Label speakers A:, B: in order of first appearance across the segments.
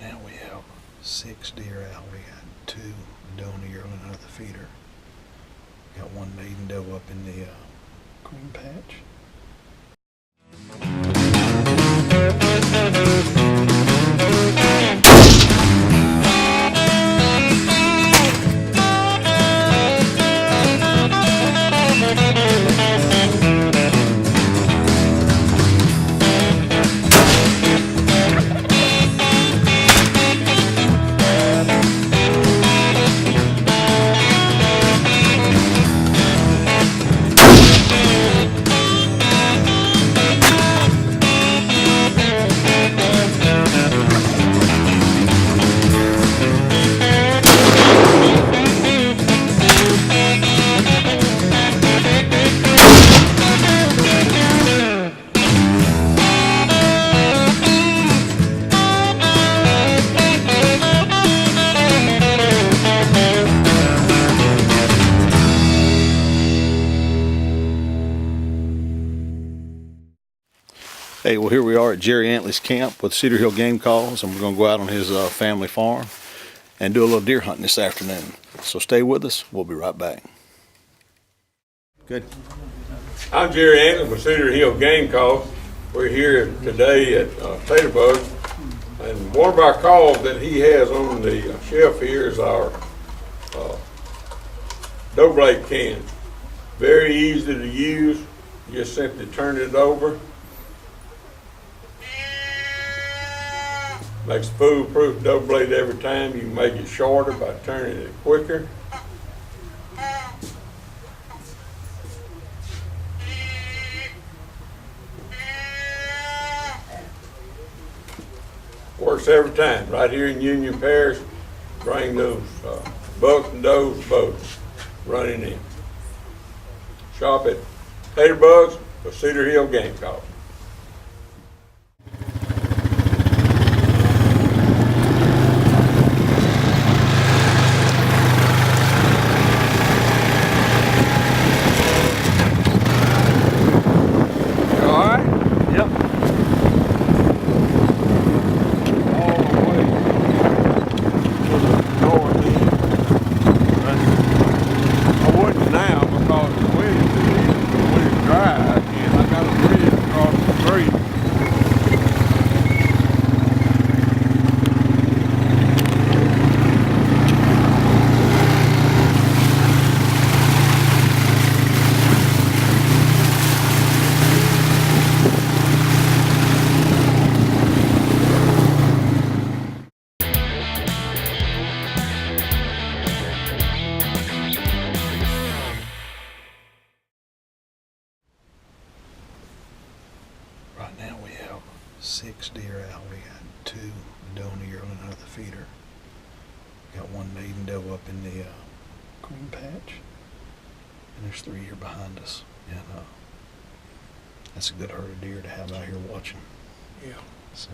A: Right now we have 6 deer out. We got 2 doe and a yearling out of the feeder. Got 1 maiden doe up in the green patch. Hey, well, here we are at Jerry Antley's camp with Cedar Hill Game Calls, and we're going to go out on his family farm and do a little deer hunting this afternoon. So stay with us. We'll be right back. Good.
B: I'm Jerry Antley with Cedar Hill Game Calls. We're here today at Taterbug, and one of our calls that he has on the shelf here is our doe blade can. Very easy to use. You just simply turn it over. Makes a foolproof doe blade every time. You can make it shorter by turning it quicker. Works every time. Right here in Union Parish, bring those bucks and does both running in. Shop at Taterbugs for Cedar Hill Game Calls. Right now we have 6 deer out. We got 2 doe and a yearling out of the feeder. Got 1 maiden doe up in the green patch, and there's 3 here behind us. And that's a good herd of deer to have out here watching.
C: Yeah.
A: So,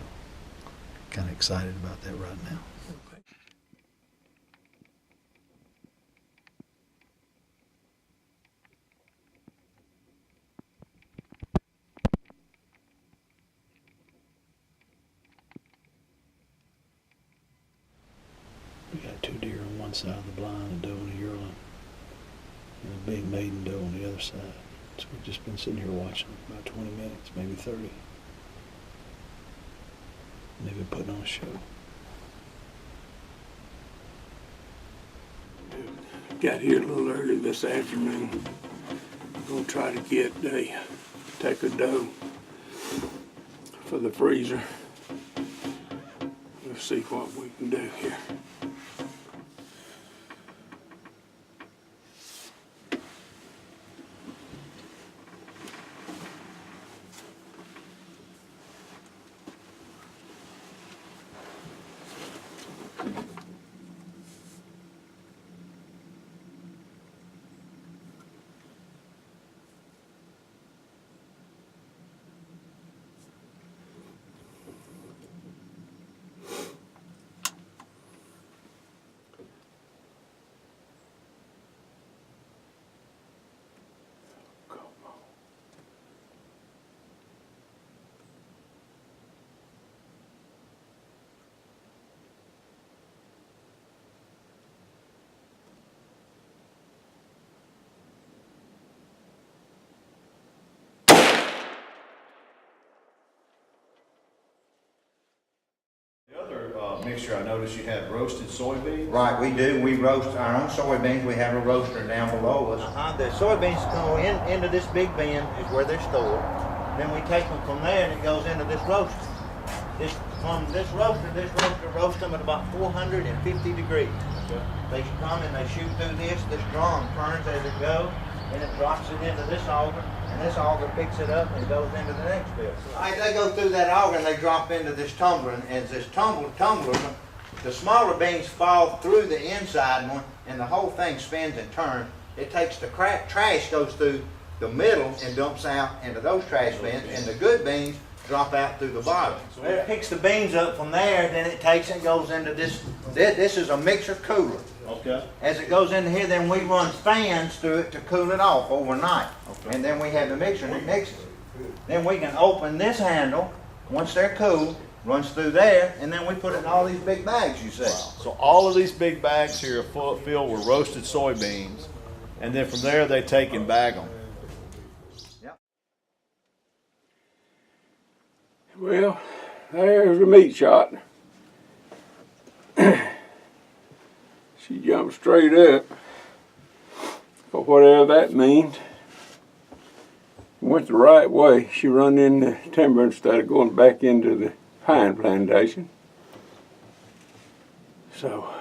A: kind of excited about that right now.
C: Okay.
A: We got 2 deer on one side of the blind, a doe and a yearling, and a big maiden doe on the other side. So we've just been sitting here watching about 20 minutes, maybe 30. And they've been putting on a show.
C: Got here a little early this afternoon. Gonna try to take a doe for the freezer. We'll see what we can do here.
A: mixture, I noticed you had roasted soybeans.
D: Right, we do. We roast our own soybeans. We have a roaster down below us. The soybeans go into this big bin is where they're stored. Then we take them from there and it goes into this roaster. From this roaster roasts them at about 450 degrees. Okay. They come and they shoot through this drum turns as it goes, and it drops it into this auger, and this auger picks it up and goes into the next bin. They go through that auger and they drop into this tumbler, and as this tumbler, the smaller beans fall through the inside one, and the whole thing spins and turns. It takes the trash goes through the middle and dumps out into those trash bins, and the good beans drop out through the bottom. So it picks the beans up from there, then it takes and goes into this. This is a mixer cooler.
A: Okay.
D: As it goes into here, then we run fans through it to cool it off overnight. Okay. And then we have the mixer and it mixes. Then we can open this handle, once they're cool, runs through there, and then we put it in all these big bags you see.
A: Wow. So all of these big bags here are filled with roasted soybeans, and then from there they take and bag them.
C: Well, there's the meat shot. She jumped straight up, for whatever that means. Went the right way. She run in the timber instead of going back into the pine plantation. So,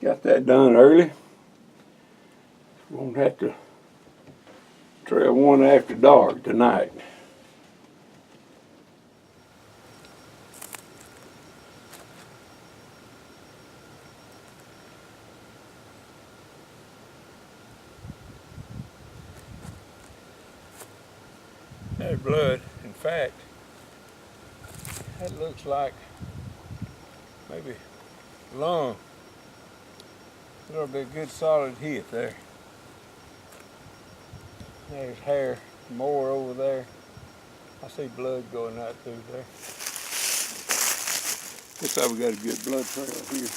C: got that done early. Won't have to trail one after dark tonight. That blood, in fact, that looks like maybe lung. There'll be a good solid hit there. There's hair, more over there. I see blood going out through there. Looks like we got a good blood trail here.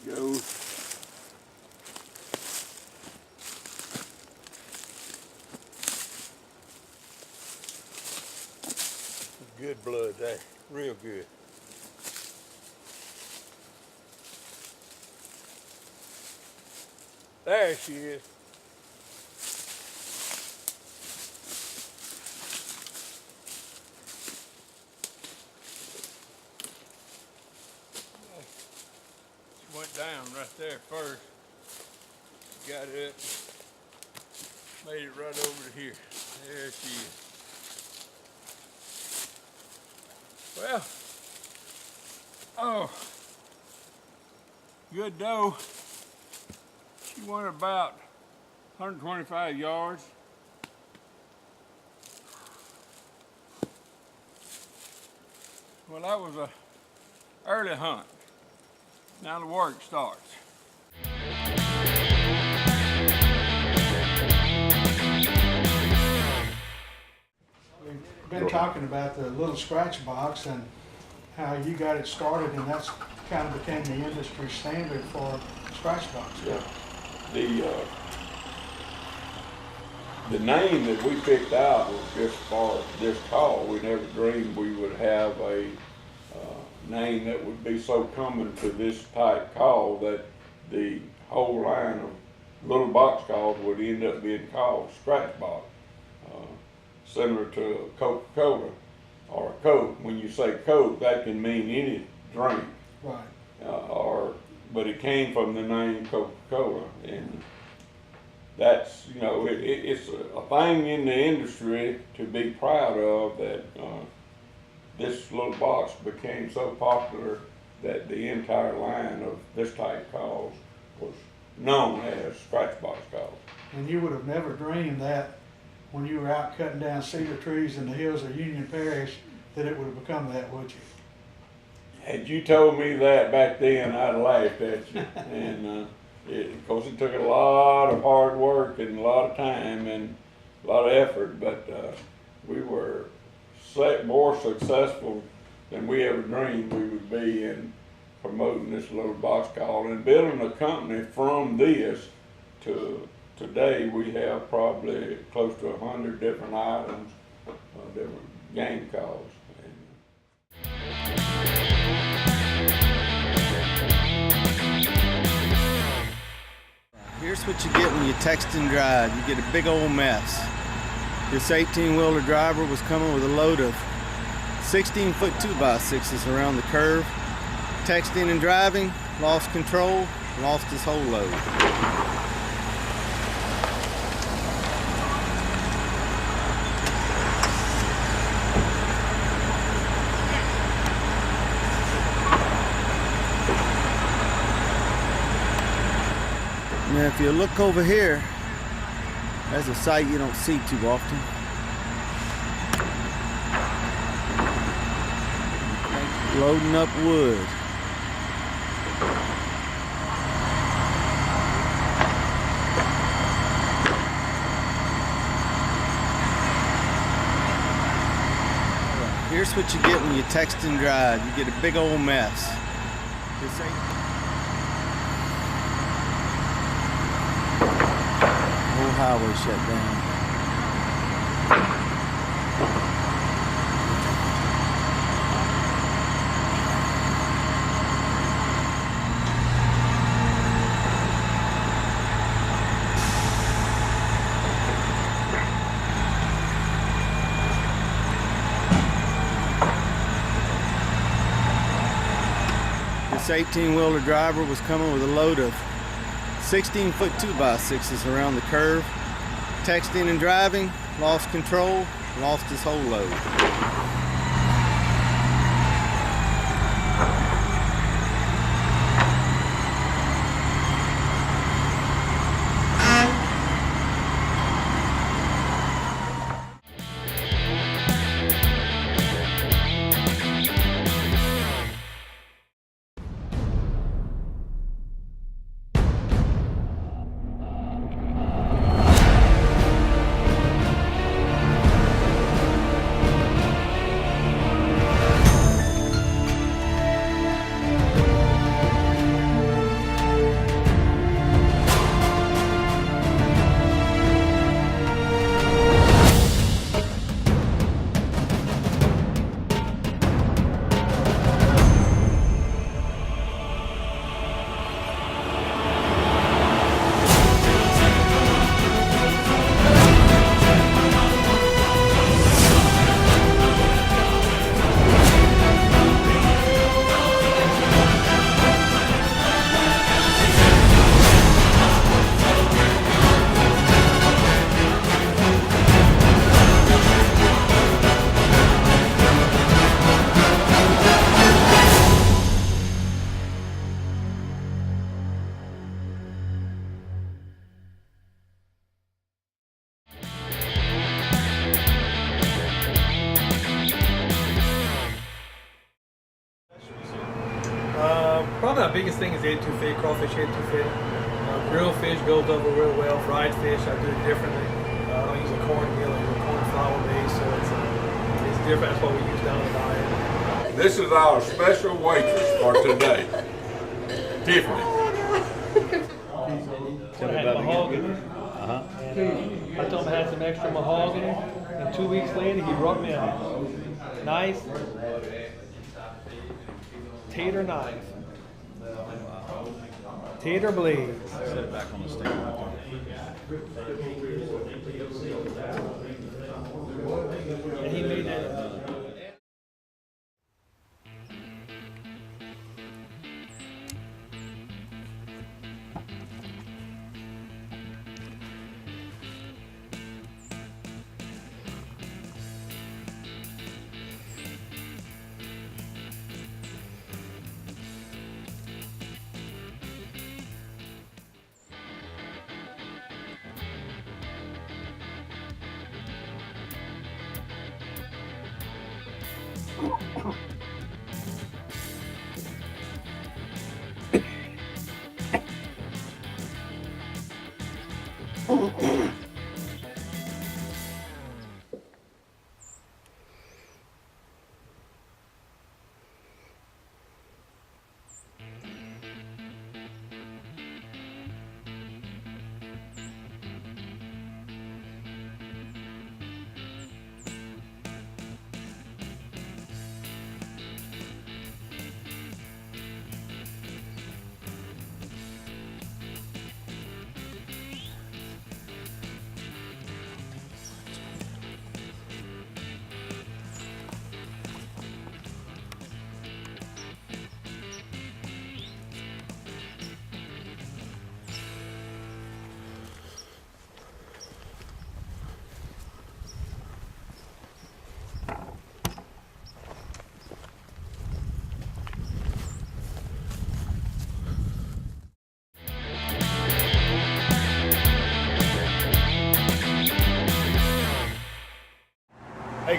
C: Here it goes. Good blood there, real good. There she is. She went down right there first. Got it up, made it right over to here. There she is. Well, oh, good doe. She went about 125 yards. Well, that was a early hunt. Now the work starts.
B: We've been talking about the little scratch box and how you got it started, and that's kind of became the industry standard for scratch box.
C: Yeah. The name that we picked out was just for this call. We never dreamed we would have a name that would be so common to this type call that the whole line of little box calls would end up being called scratch box. Similar to a Coca-Cola or a Coke. When you say Coke, that can mean any drink.
B: Right.
C: But it came from the name Coca-Cola, and that's, you know, it's a thing in the industry to be proud of, that this little box became so popular that the entire line of this type calls was known as scratch box calls.
B: And you would have never dreamed that when you were out cutting down cedar trees in the hills of Union Parish that it would have become that, would you?
C: Had you told me that back then, I'd have laughed at you. And of course, it took a lot of hard work and a lot of time and a lot of effort, but we were more successful than we ever dreamed we would be in promoting this little box call and building a company from this to today. We have probably close to 100 different items, different game calls.
E: Here's what you get when you text and drive. You get a big old mess. This 18-wheeler driver was coming with a load of 16-foot 2x6s around the curve. Texting and driving, lost control, lost his whole load. Now if you look over here, there's a sight you don't see too often. Loading up wood. Here's what you get when you text and drive. You get a big old mess. This ain't whole highway shut down. This 18-wheeler driver was coming with a load of 16-foot 2x6s around the curve. Texting and driving, lost control, lost his whole load.
F: Probably our biggest thing is head to fit, crawfish head to fit. Grilled fish goes over real well. Fried fish, I do it differently. I don't use a cornmeal, I use a corn flour base, so it's different. That's what we use down the diet.
C: This is our special waitress for today, Tiffany.
F: I had mahogany. And, I told him I had some extra mahogany, and 2 weeks later he brought me a nice tater knife. Tater blades.
A: Set it back on the stand right
F: And he made that.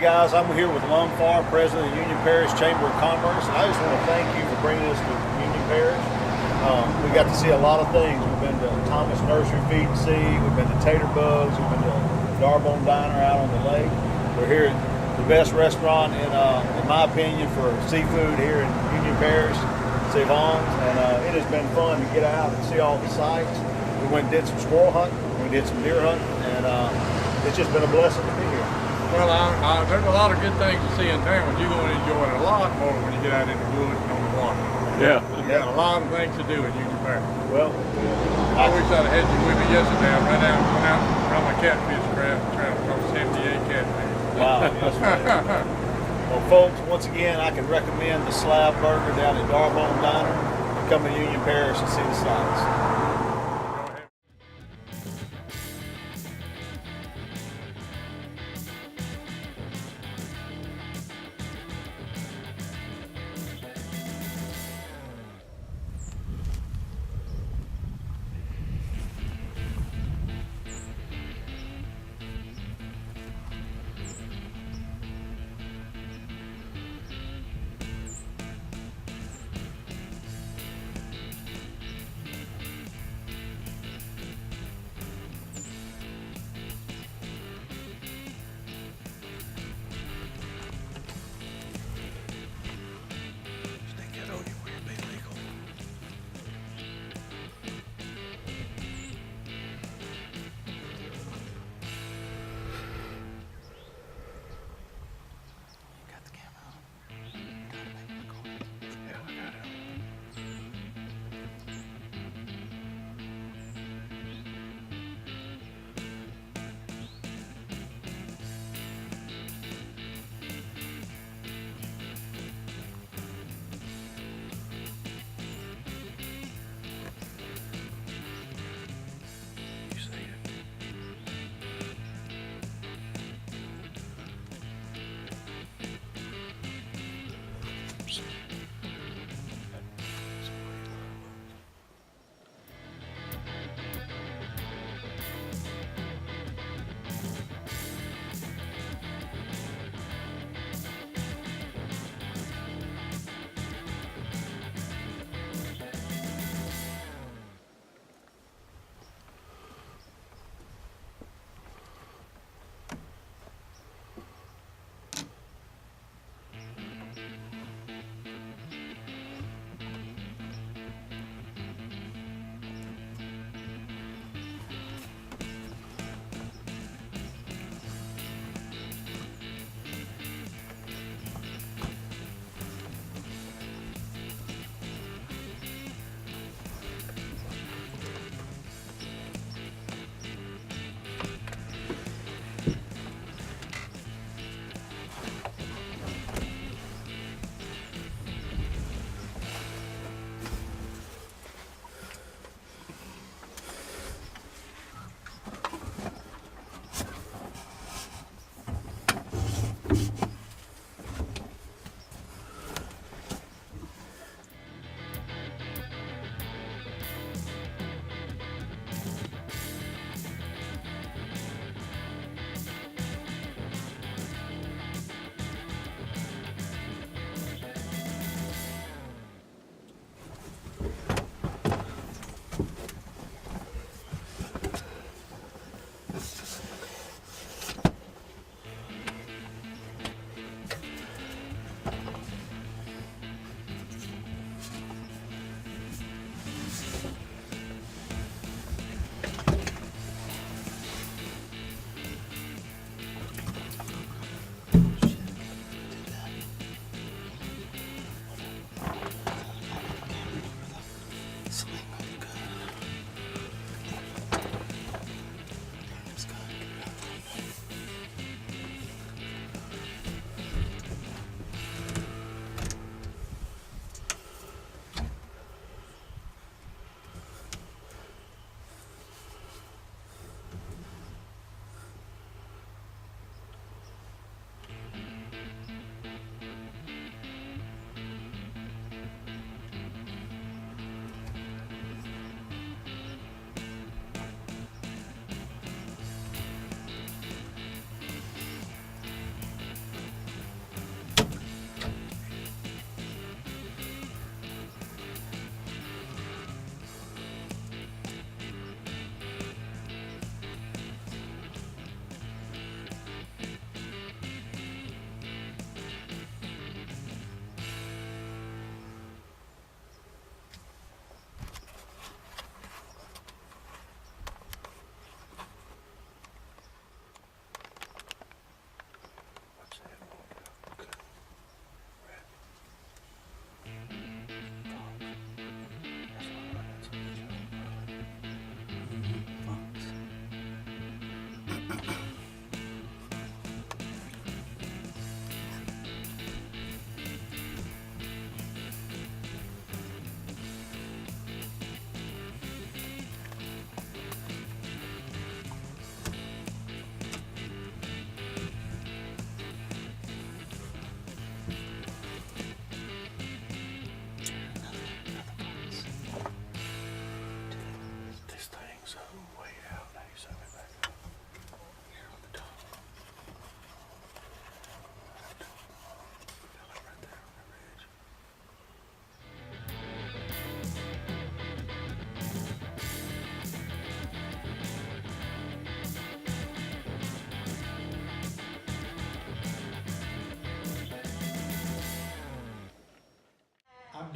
A: guys, I'm here with Lum Farr, president of the Union Parish Chamber of Commerce, and I just want to thank you for bringing us to Union Parish. We got to see a lot of things. We've been to Thomas Nursery Feed and Seed, we've been to Tater Bugs, we've been to Darbone Diner out on the lake. We're here at the best restaurant in my opinion, for seafood here in Union Parish, Savon's, and it has been fun to get out and see all the sights. We went and did some squirrel hunting, we did some deer hunting, and it's just been a blessing to be here.
G: Well, there's a lot of good things to see in town, but you're going to enjoy it a lot more when you get out in the woods and on the water.
C: Yeah.
G: You got a lot of things to do in Union Parish.
A: Well,
G: I wish I'd have had you with me yesterday. I went out and run my catfish trap, trying to throw 78 catfish.
A: wow. Well, folks, once again, I can recommend the slab burger down at Darbone Diner. Come to Union Parish and see the sights.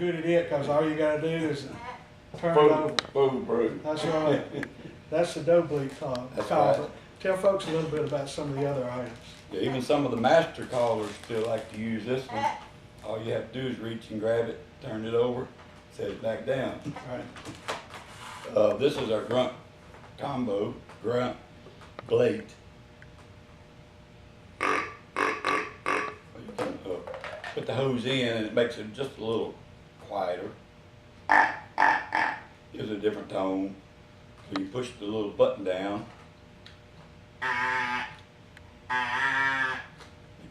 B: good at it, because all you gotta do is turn it over.
C: Foolproof.
B: That's right. That's the dough bleed call.
H: That's right.
B: Tell folks a little bit about some of the other items.
H: Yeah, even some of the master callers still like to use this one. All you have to do is reach and grab it, turn it over, set it back down.
B: Right.
H: This is our grunt combo, grunt blade. You can put the hose in and it makes it just a little quieter. Gives it a different tone. So you push the little button down.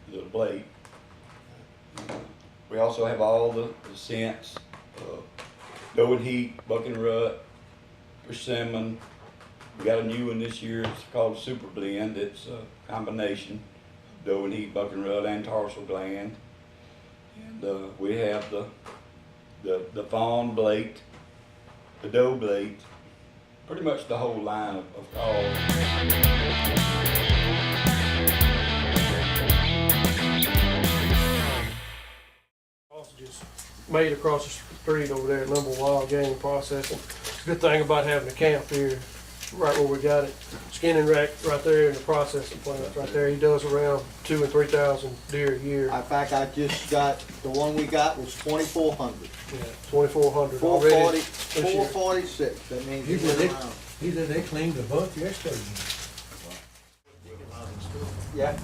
H: The little blade. We also have all the scents, dough and heat, buck and rut, persimmon. We got a new one this year. It's called Super Blend. It's a combination of dough and heat, buck and rut, and tarsal gland. And we have the fawn blade, the dough blade, pretty much the whole line of calls.
I: Sausages made across the street over there at Limble Wild Game Processing. It's a good thing about having a camp here, right where we got it. Skinning rack right there in the processing plant right there. He does around 2,000 and 3,000 deer a year.
D: In fact, I just got, the one we got was 2,400.
I: Yeah, 2,400 already.
D: 446, that means
B: He
D: he
B: did
D: went
B: it.
D: around.
B: He said they cleaned the book yesterday.
D: Yeah.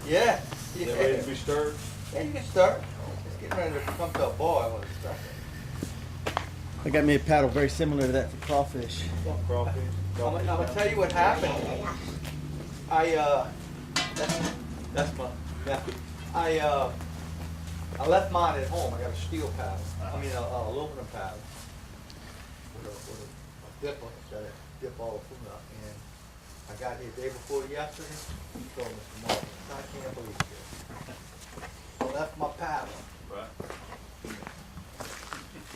D: Yeah.
H: Is that ready to be stirred?
D: Yeah, you can start. It's getting ready to come to a boil when it starts.
E: I got me a paddle very similar to that for crawfish.
H: Crawfish.
D: I'm gonna tell you what happened. That's my nephew. I left mine at home. I got a steel paddle. I mean, a aluminum paddle with a dipper that I dip all the food up. And I got here the day before yesterday. He told Mr. Martin, I can't believe this. I left my paddle.
H: Right.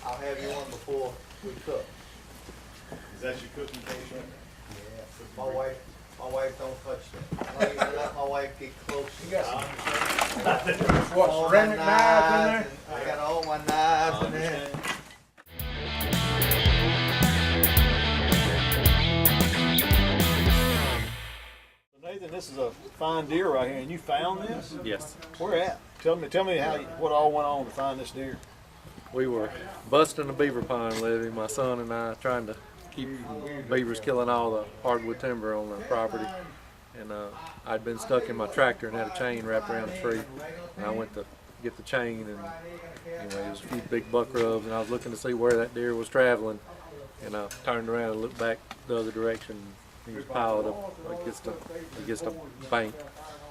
D: I'll have you one before we cook.
E: Is that your cooking case right
D: Yeah, my wife don't touch that. I don't even let my wife get close. You got
B: What, ceramic knives in there?
D: I got all my knives in there.
A: Nathan, this is a fine deer right here, and you found this?
J: Yes.
A: Where at? Tell me how what all went on to find this deer.
J: We were busting a beaver pond levee, my son and I, trying to keep beavers killing all the hardwood timber on the property. And I'd been stuck in my tractor and had a chain wrapped around the tree. And I went to get the chain, and anyway, there was a few big buck rubs, and I was looking to see where that deer was traveling. And I turned around and looked back the other direction. He was piled up against a bank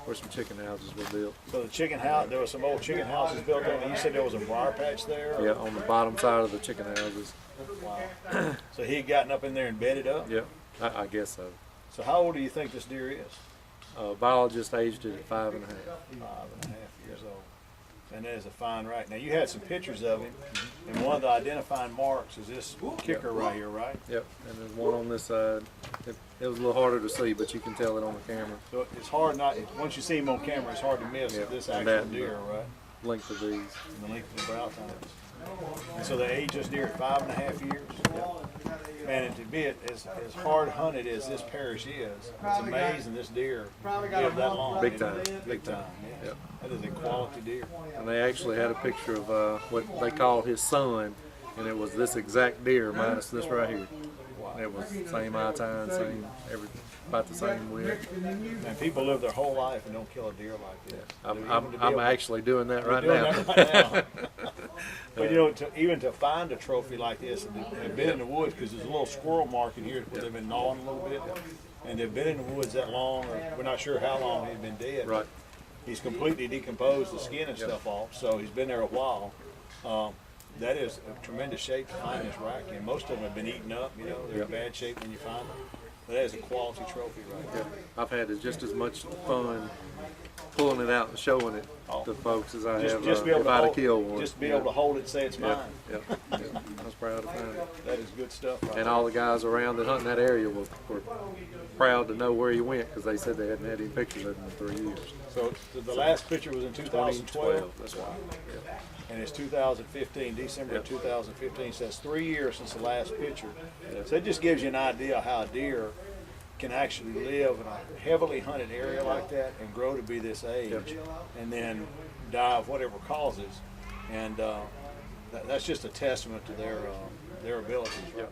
J: where some chicken houses were built.
A: So the chicken house, there was some old chicken houses built on. You said there was a briar patch there?
J: Yeah, on the bottom side of the chicken houses.
A: Wow. So he had gotten up in there and bedded up?
J: Yep, I guess so.
A: So how old do you think this deer is?
J: Biologist aged it at 5.5.
A: 5.5 years old. And that is a fine rack. Now you had some pictures of him, and one of the identifying marks is this kicker right here, right?
J: Yep, and there's one on this side. It was a little harder to see, but you can tell it on the camera.
A: So it's hard not, once you see him on camera, it's hard to miss
J: Yep.
A: this
J: And
A: actual
J: that,
A: deer, right?
J: Length of these.
A: And the length of the brow tines. And so they aged this deer at 5.5 years. Man, and to be as hard hunted as this parish is, it's amazing this deer lived that long.
J: Big time.
A: Big time, yeah.
J: Yep.
A: That is a quality deer.
J: And they actually had a picture of what they called his son, and it was this exact deer minus this right here. And it was same eye time, same everything, about the same width.
A: And people live their whole life and don't kill a deer like this.
J: I'm actually doing that right
A: Doing
J: now.
A: that right now. But you know, even to find a trophy like this, and they've been in the woods, because there's a little squirrel mark in here where they've been gnawing a little bit, and they've been in the woods that long, or we're not sure how long he's been dead.
J: Right.
A: He's completely decomposed the skin and stuff off, so he's been there a while. That is a tremendous shape to find this rack in. Most of them have been eaten up, you know, they're in bad shape when you find them. But that is a quality trophy right there.
J: I've had just as much fun pulling it out and showing it to folks as I have
A: Just be able
J: if
A: to
J: I'd have
A: hold,
J: killed one.
A: just be able to hold it and say it's mine.
J: Yep. I was proud to find it.
A: That is good stuff right
J: And
A: there.
J: all the guys around that hunt in that area were proud to know where he went because they said they hadn't had any pictures of him in 3 years.
A: So the last picture was in 2012.
J: That's why. Yeah.
A: And it's 2015, December of 2015. So that's 3 years since the last picture. So it just gives you an idea how a deer can actually live in a heavily hunted area like that and grow to be this age, and then die of whatever causes. And that's just a testament to their abilities. Right?